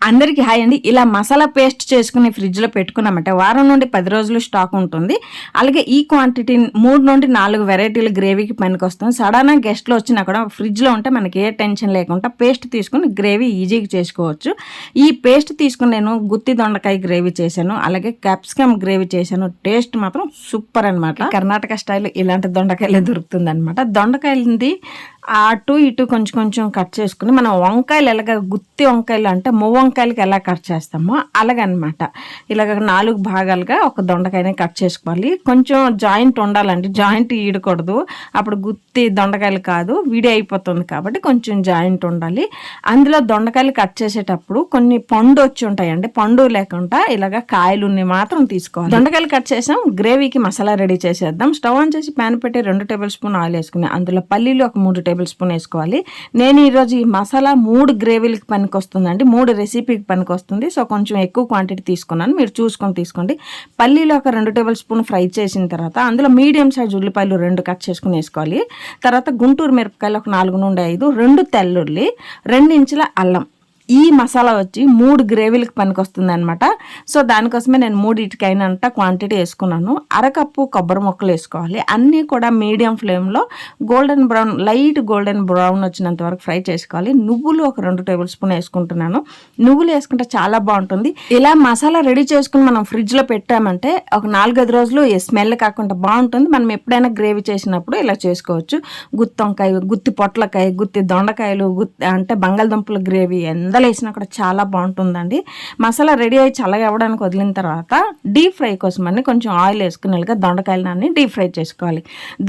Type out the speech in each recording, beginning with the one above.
అందరికీ హాయ్ అండి. ఇలా మసాలా పేస్ట్ చేసుకుని ఫ్రిడ్జ్లో పెట్టుకున్నామంటే వారం నుండి 10 రోజులు స్టాక్ ఉంటుంది. అలాగే ఈ క్వాంటిటీ 3 నుండి 4 వెరైటీల గ్రేవీకి పనికొస్తుంది. సడన్గా గెస్ట్లు వచ్చినా కూడా ఫ్రిడ్జ్లో ఉంటే మనకి ఏ టెన్షన్ లేకుండా పేస్ట్ తీసుకుని గ్రేవీ ఈజీగా చేసుకోవచ్చు. ఈ పేస్ట్ తీసుకుని నేను గుత్తి దొండకాయ గ్రేవీ చేశాను, అలాగే క్యాప్సికమ్ గ్రేవీ చేశాను. టేస్ట్ మాత్రం సూపర్ అనమాట. కర్ణాటక స్టైల్ ఇలాంటి దొండకాయలే దొరుకుతుంది అనమాట. దొండకాయలది అటు ఇటు కొంచెం కొంచెం కట్ చేసుకుని మనం వంకాయలు ఎలాగ గుత్తి వంకాయలు అంటే వంకాయలకి ఎలా కట్ చేస్తామో అలాగనమాట. ఇలాగ 4 భాగాలుగా ఒక దొండకాయని కట్ చేసుకోవాలి. కొంచెం జాయింట్ ఉండాలండి, జాయింట్ ఈడకూడదు, అప్పుడు గుత్తి దొండకాయలు కాదు, విడి అయిపోతుంది. కాబట్టి కొంచెం జాయింట్ ఉండాలి. అందులో దొండకాయలు కట్ చేసేటప్పుడు కొన్ని పండు వచ్చి ఉంటాయండి, పండు లేకుండా ఇలాగ కాయలు మాత్రం తీసుకోవాలి. దొండకాయలు కట్ చేసాం, గ్రేవీకి మసాలా రెడీ చేసేద్దాం. స్టవ్ ఆన్ చేసి ప్యాన్ పెట్టి 2 టేబుల్ స్పూన్ ఆయిల్ వేసుకుని అందులో పల్లీలు ఒక 3 టేబుల్ స్పూన్ వేసుకోవాలి. నేను ఈరోజు ఈ మసాలా 3 గ్రేవీలకి పనికి వస్తుందండి, 3 రెసిపీకి పనికి వస్తుంది. సో కొంచెం ఎక్కువ క్వాంటిటీ తీసుకున్నాను, మీరు చూసుకొని తీసుకోండి. పల్లీలు ఒక 2 టేబుల్ స్పూన్ ఫ్రై చేసిన తర్వాత అందులో మీడియం సైజ్ ఉల్లిపాయలు 2 కట్ చేసుకుని వేసుకోవాలి. తర్వాత గుంటూరు మిరపకాయలు ఒక 4 నుండి 5, 2 తెల్లుల్లి, 2 ఇంచుల అల్లం. ఈ మసాలా వచ్చి 3 గ్రేవీలకు పనికి వస్తుంది అనమాట. సో దానికోసమే నేను 3 క్వాంటిటీ వేసుకున్నాను. అరకప్పు కొబ్బరి ముక్కలు వేసుకోవాలి. అన్నీ కూడా మీడియం ఫ్లేమ్లో golden brown, light golden brown వచ్చినంత వరకు ఫ్రై చేసుకోవాలి. నువ్వులు ఒక 2 టేబుల్ స్పూన్ వేసుకుంటున్నాను. నువ్వులు వేసుకుంటే చాలా బాగుంటుంది. ఇలా మసాలా రెడీ చేసుకుని మనం ఫ్రిడ్జ్లో పెట్టామంటే ఒక 4-5 రోజులు స్మెల్ కాకుండా బాగుంటుంది. మనం ఎప్పుడైనా గ్రేవీ చేసినప్పుడు ఇలా చేసుకోవచ్చు. గుత్తి వంకాయ, గుత్తి పొట్లకాయ, గుత్తి దొండకాయలు, అంటే బంగాళదుంపల గ్రేవీ వేసినా కూడా చాలా బాగుంటుందండి. మసాలా రెడీ అయ్యి చల్లగా అవ్వడానికి వదిలిన తర్వాత డీప్ ఫ్రై కోసం అని కొంచెం ఆయిల్ వేసుకునేలాగా దొండకాయలని డీప్ ఫ్రై చేసుకోవాలి.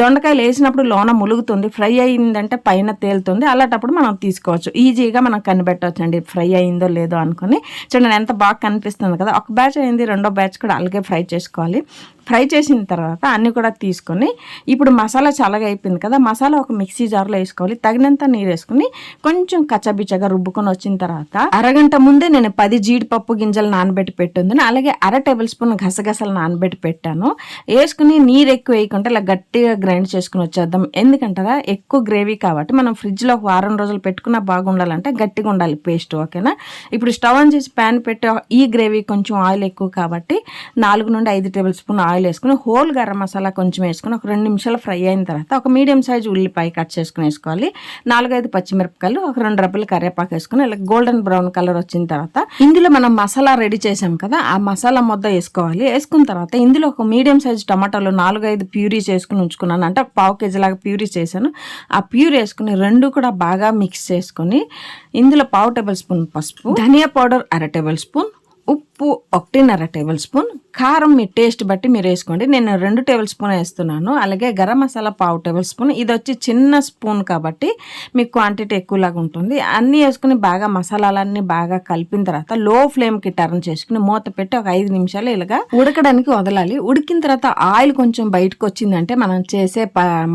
దొండకాయలు వేసినప్పుడు లోన ములుగుతుంది, ఫ్రై అయిందంటే పైన తేలుతుంది. అలాంటప్పుడు మనం తీసుకోవచ్చు, ఈజీగా మనం కనిపెట్టవచ్చు అండి ఫ్రై అయిందో లేదో అనుకుని. చూడండి ఎంత బాగా కనిపిస్తుంది కదా. ఒక బ్యాచ్ అయింది, రెండో బ్యాచ్ కూడా అలాగే ఫ్రై చేసుకోవాలి. ఫ్రై చేసిన తర్వాత అన్నీ కూడా తీసుకొని ఇప్పుడు మసాలా చల్లగా అయిపోయింది కదా, మసాలా ఒక మిక్సీ జార్లో వేసుకోవాలి. తగినంత నీరు వేసుకుని కొంచెం కచ్చబిచ్చగా రుబ్బుకొని వచ్చిన తర్వాత అరగంట ముందే నేను 10 జీడిపప్పు గింజలు నానబెట్టి పెట్టింది, అలాగే 1/2 టేబుల్ స్పూన్ గసగసాలు నానబెట్టి పెట్టాను. వేసుకుని నీరు ఎక్కువ వేయకుండా ఇలా గట్టిగా గ్రైండ్ చేసుకుని వచ్చేద్దాం. ఎందుకంటారా, ఎక్కువ గ్రేవీ కాబట్టి మనం ఫ్రిడ్జ్లో ఒక వారం రోజులు పెట్టుకున్నా బాగుండాలంటే గట్టిగా ఉండాలి పేస్ట్. ఓకేనా. ఇప్పుడు స్టవ్ ఆన్ చేసి ప్యాన్ పెట్టి ఈ గ్రేవీ కొంచెం ఆయిల్ ఎక్కువ కాబట్టి 4 నుండి 5 టేబుల్ స్పూన్ ఆయిల్ వేసుకుని హోల్ గరం మసాలా కొంచెం వేసుకుని ఒక 2 నిమిషాలు ఫ్రై అయిన తర్వాత ఒక మీడియం సైజ్ ఉల్లిపాయ కట్ చేసుకుని వేసుకోవాలి. 4-5 పచ్చిమిరపకాయలు, ఒక 2 రెబ్బలు కరివేపాకు వేసుకుని ఇలా గోల్డెన్ బ్రౌన్ కలర్ వచ్చిన తర్వాత ఇందులో మనం మసాలా రెడీ చేసాం కదా, ఆ మసాలా ముద్ద వేసుకోవాలి. వేసుకున్న తర్వాత ఇందులో ఒక మీడియం సైజ్ టమాటాలు 4-5 ప్యూరీ చేసుకుని ఉంచుకున్నాను, అంటే ఒక 1/2 కేజీ లాగా ప్యూరీ చేశాను. ఆ ప్యూరీ వేసుకుని 2 కూడా బాగా మిక్స్ చేసుకుని ఇందులో 1/2 టేబుల్ స్పూన్ పసుపు, ధనియా పౌడర్ 1/2 టేబుల్ స్పూన్, ఉప్పు 1.5 టేబుల్ స్పూన్, కారం మీ టేస్ట్ బట్టి మీరు వేసుకోండి. నేను 2 టేబుల్ స్పూన్ వేస్తున్నాను. అలాగే గరం మసాలా 1/2 టేబుల్ స్పూన్. ఇది వచ్చి చిన్న స్పూన్ కాబట్టి మీకు క్వాంటిటీ ఎక్కువలాగా ఉంటుంది. అన్నీ వేసుకుని బాగా మసాలాలన్నీ బాగా కలిపిన తర్వాత లో ఫ్లేమ్కి టర్న్ చేసుకుని మూత పెట్టి ఒక 5 నిమిషాలు ఇలాగా ఉడకడానికి వదలాలి. ఉడికిన తర్వాత ఆయిల్ కొంచెం బయటకు వచ్చిందంటే మనం చేసే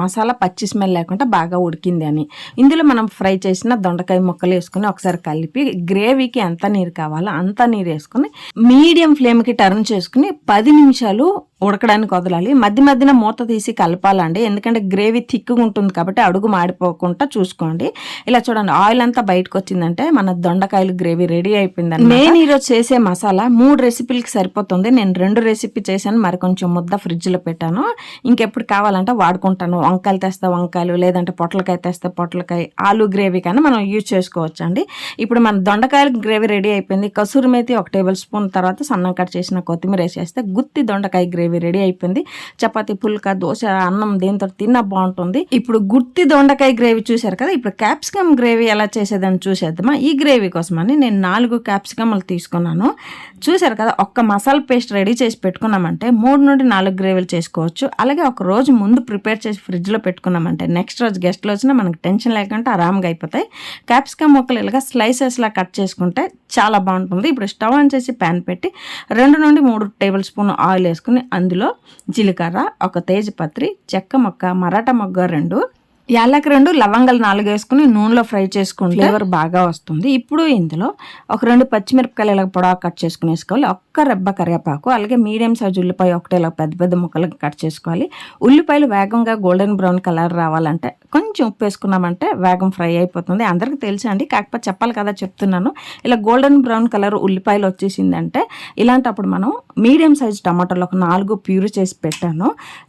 మసాలా పచ్చి స్మెల్ లేకుండా బాగా ఉడికింది అని. ఇందులో మనం ఫ్రై చేసిన దొండకాయ ముక్కలు వేసుకుని ఒకసారి కలిపి గ్రేవీకి ఎంత నీరు కావాలో అంత నీరు వేసుకుని మీడియం ఫ్లేమ్కి టర్న్ చేసుకుని 10 నిమిషాలు ఉడకడానికి వదలాలి. మధ్య మధ్యన మూత తీసి కలపాలండి, ఎందుకంటే గ్రేవీ థిక్గా ఉంటుంది కాబట్టి అడుగు మాడిపోకుండా చూసుకోండి. ఇలా చూడండి ఆయిల్ అంతా బయటకు వచ్చిందంటే మన దొండకాయలు గ్రేవీ రెడీ అయిపోయిందండి. నేను ఈరోజు చేసే మసాలా 3 రెసిపీలకి సరిపోతుంది. నేను 2 రెసిపీ చేశాను, మరి కొంచెం ముద్ద ఫ్రిడ్జ్లో పెట్టాను. ఇంకెప్పుడు కావాలంటే వాడుకుంటాను. వంకాయలు తెస్తే వంకాయలు, లేదంటే పొట్లకాయ తెస్తే పొట్లకాయ, ఆలు గ్రేవీ కానీ మనం యూజ్ చేసుకోవచ్చు అండి. ఇప్పుడు మన దొండకాయలు గ్రేవీ రెడీ అయిపోయింది. కసూరి మేతి 1 టేబుల్ స్పూన్, తర్వాత సన్నం కట్ చేసిన కొత్తిమీర వేసేస్తే గుత్తి దొండకాయ గ్రేవీ రెడీ అయిపోయింది. చపాతీ, పుల్కా, దోశ, అన్నం దేంతో తిన్నా బాగుంటుంది. ఇప్పుడు గుత్తి దొండకాయ గ్రేవీ చూశారు కదా, ఇప్పుడు క్యాప్సికమ్ గ్రేవీ ఎలా చేసేదని చూసేద్దామా. ఈ గ్రేవీ కోసమని నేను 4 క్యాప్సికమ్లు తీసుకున్నాను. చూశారు కదా, ఒక్క మసాలా పేస్ట్ రెడీ చేసి పెట్టుకున్నామంటే 3 నుండి 4 గ్రేవీలు చేసుకోవచ్చు. అలాగే ఒక రోజు ముందు ప్రిపేర్ చేసి ఫ్రిడ్జ్లో పెట్టుకున్నామంటే నెక్స్ట్ రోజు గెస్ట్లు వచ్చినా మనకు టెన్షన్ లేకుండా ఆరాంగా అయిపోతాయి. క్యాప్సికమ్ ముక్కలు ఇలాగా స్లైసెస్లా కట్ చేసుకుంటే చాలా బాగుంటుంది. ఇప్పుడు స్టవ్ ఆన్ చేసి ప్యాన్ పెట్టి 2 నుండి 3 టేబుల్ స్పూన్ ఆయిల్ వేసుకుని అందులో జీలకర్ర, 1 తేజపత్రి, చెక్క మొక్క, మరాఠా మొగ్గ 2, యాలకి 2 లవంగాలు 4 వేసుకుని నూనెలో ఫ్రై చేసుకుంటే ఫ్లేవర్ బాగా వస్తుంది. ఇప్పుడు ఇందులో ఒక 2 పచ్చిమిరపకాయలు ఇలా పొడవు కట్ చేసుకుని వేసుకోవాలి. ఒక్క రెబ్బ కరివేపాకు, అలాగే మీడియం సైజ్ ఉల్లిపాయ ఒకటి ఇలా పెద్ద పెద్ద ముక్కలుగా కట్ చేసుకోవాలి. ఉల్లిపాయలు వేగంగా గోల్డెన్ బ్రౌన్ కలర్ రావాలంటే కొంచెం ఉప్పు వేసుకున్నామంటే వేగం ఫ్రై అయిపోతుంది. అందరికీ తెలుసు అండి, కాకపోతే చెప్పాలి కదా చెప్తున్నాను. ఇలా గోల్డెన్ బ్రౌన్ కలర్ ఉల్లిపాయలు వచ్చేసిందంటే ఇలాంటప్పుడు మనం మీడియం సైజ్ టమాటాలు ఒక 4 ప్యూరీ చేసి పెట్టాను.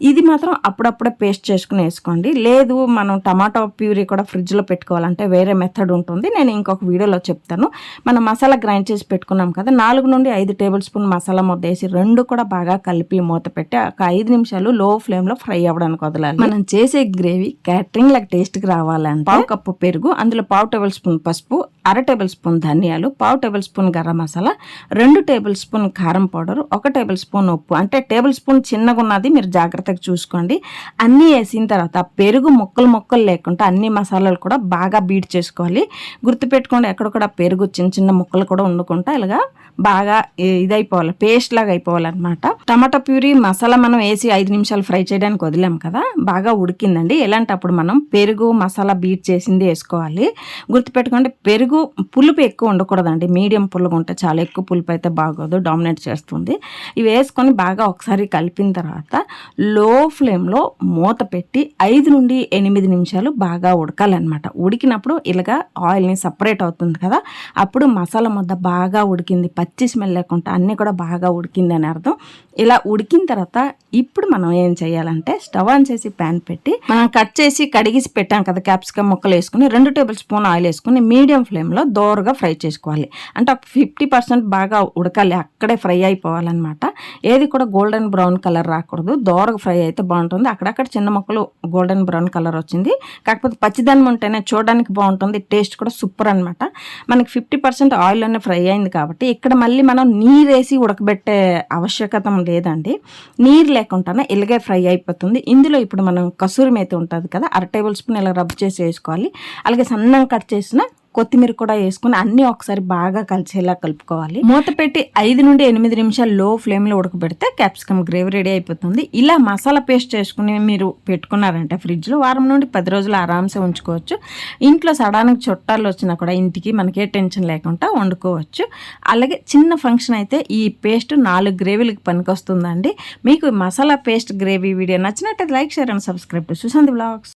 ఇది మాత్రం అప్పుడప్పుడే పేస్ట్ చేసుకుని వేసుకోండి. లేదు మనం టమాటో ప్యూరీ కూడా ఫ్రిడ్జ్లో పెట్టుకోవాలంటే వేరే మెథడ్ ఉంటుంది, నేను ఇంకొక వీడియోలో చెప్తాను. మనం మసాలా గ్రైండ్ చేసి పెట్టుకున్నాం కదా, 4 నుండి 5 టేబుల్ స్పూన్ మసాలా ముద్ద వేసి 2 కూడా బాగా కలిపి మూత పెట్టి ఒక 5 నిమిషాలు లో ఫ్లేమ్లో ఫ్రై అవ్వడానికి వదలాలి. మనం చేసే గ్రేవీ క్యాటరింగ్ లాగా టేస్ట్కి రావాలంటే 1 కప్పు పెరుగు, అందులో 1/2 టేబుల్ స్పూన్ పసుపు, 1/2 టేబుల్ స్పూన్ ధనియాలు, 1/2 table spoon garam masala, 2 table spoon కారం పౌడర్, 1 టేబుల్ స్పూన్ ఉప్పు, అంటే టేబుల్ స్పూన్ చిన్నగా ఉన్నది మీరు జాగ్రత్తగా చూసుకోండి. అన్నీ వేసిన తర్వాత పెరుగు ముక్కలు లేకుండా అన్ని మసాలాలు కూడా బాగా బీట్ చేసుకోవాలి. గుర్తుపెట్టుకోండి, ఎక్కడ కూడా పెరుగు చిన్న చిన్న ముక్కలు కూడా వండుకుంటా ఇలాగా బాగా ఇదైపోవాలి, పేస్ట్ లాగా అయిపోవాలన్నమాట. టమాటా ప్యూరీ మసాలా మనం వేసి 5 నిమిషాలు ఫ్రై చేయడానికి వదిలాం కదా, బాగా ఉడికిందండి. ఎలాంటప్పుడు మనం పెరుగు మసాలా బీట్ చేసింది వేసుకోవాలి. గుర్తుపెట్టుకోండి, పెరుగు పులుపు ఎక్కువ ఉండకూడదండి, మీడియం పులుగు ఉంటే చాలా ఎక్కువ పులుపు అయితే బాగోదు, డామినేట్ చేస్తుంది. ఇవి వేసుకొని బాగా ఒకసారి కలిపిన తర్వాత లో ఫ్లేమ్లో మూత పెట్టి 5 నుండి 8 నిమిషాలు బాగా ఉడకాలన్నమాట. ఉడికినప్పుడు ఇలాగా ఆయిల్ని సపరేట్ అవుతుంది కదా, అప్పుడు మసాలా ముద్ద బాగా ఉడికింది, పచ్చి స్మెల్ లేకుండా అన్నీ కూడా బాగా ఉడికింది అని అర్థం. ఇలా ఉడికిన తర్వాత ఇప్పుడు మనం ఏం చేయాలంటే స్టవ్ ఆన్ చేసి ప్యాన్ పెట్టి మనం కట్ చేసి కడిగిసి పెట్టాం కదా క్యాప్సికమ్ ముక్కలు వేసుకుని 2 టేబుల్ స్పూన్ ఆయిల్ వేసుకుని మీడియం ఫ్లేమ్లో దోరగా ఫ్రై చేసుకోవాలి. అంటే ఒక 50% బాగా ఉడకాలి, అక్కడే ఫ్రై అయిపోవాలన్నమాట. ఏది కూడా గోల్డెన్ బ్రౌన్ కలర్ రాకూడదు, దోరగా ఫ్రై అయితే బాగుంటుంది. అక్కడక్కడ చిన్న ముక్కలు గోల్డెన్ బ్రౌన్ కలర్ వచ్చింది, కాకపోతే పచ్చిదనం ఉంటేనే చూడడానికి బాగుంటుంది, టేస్ట్ కూడా సూపర్ అనమాట. మనకి 50% ఆయిల్లోనే ఫ్రై అయింది కాబట్టి ఇక్కడ మళ్ళీ మనం నీరు వేసి ఉడకబెట్టే ఆవశ్యకత లేదండి. నీరు లేకుండానే ఇలాగే ఫ్రై అయిపోతుంది. ఇందులో ఇప్పుడు మనం కసూరి మేతి ఉంటుంది కదా, 1/2 టేబుల్ స్పూన్ ఇలా రబ్ చేసి వేసుకోవాలి. అలాగే సన్నంగా కట్ చేసిన కొత్తిమీర కూడా వేసుకుని అన్నీ ఒకసారి బాగా కలిసేలా కలుపుకోవాలి. మూత పెట్టి 5 నుండి 8 నిమిషాలు లో ఫ్లేమ్లో ఉడకబెడితే క్యాప్సికమ్ గ్రేవీ రెడీ అయిపోతుంది. ఇలా మసాలా పేస్ట్ చేసుకుని మీరు పెట్టుకున్నారంటే ఫ్రిడ్జ్లో వారం నుండి 10 రోజులు ఆరామ్సే ఉంచుకోవచ్చు. ఇంట్లో సడానికి చుట్టాలు వచ్చినా కూడా ఇంటికి మనకే టెన్షన్ లేకుండా వండుకోవచ్చు. అలాగే చిన్న ఫంక్షన్ అయితే ఈ పేస్ట్ 4 గ్రేవీలకు పనికొస్తుందండి. మీకు మసాలా పేస్ట్ గ్రేవీ వీడియో నచ్చినట్టయితే like, share and subscribe to Sushanti vlogs.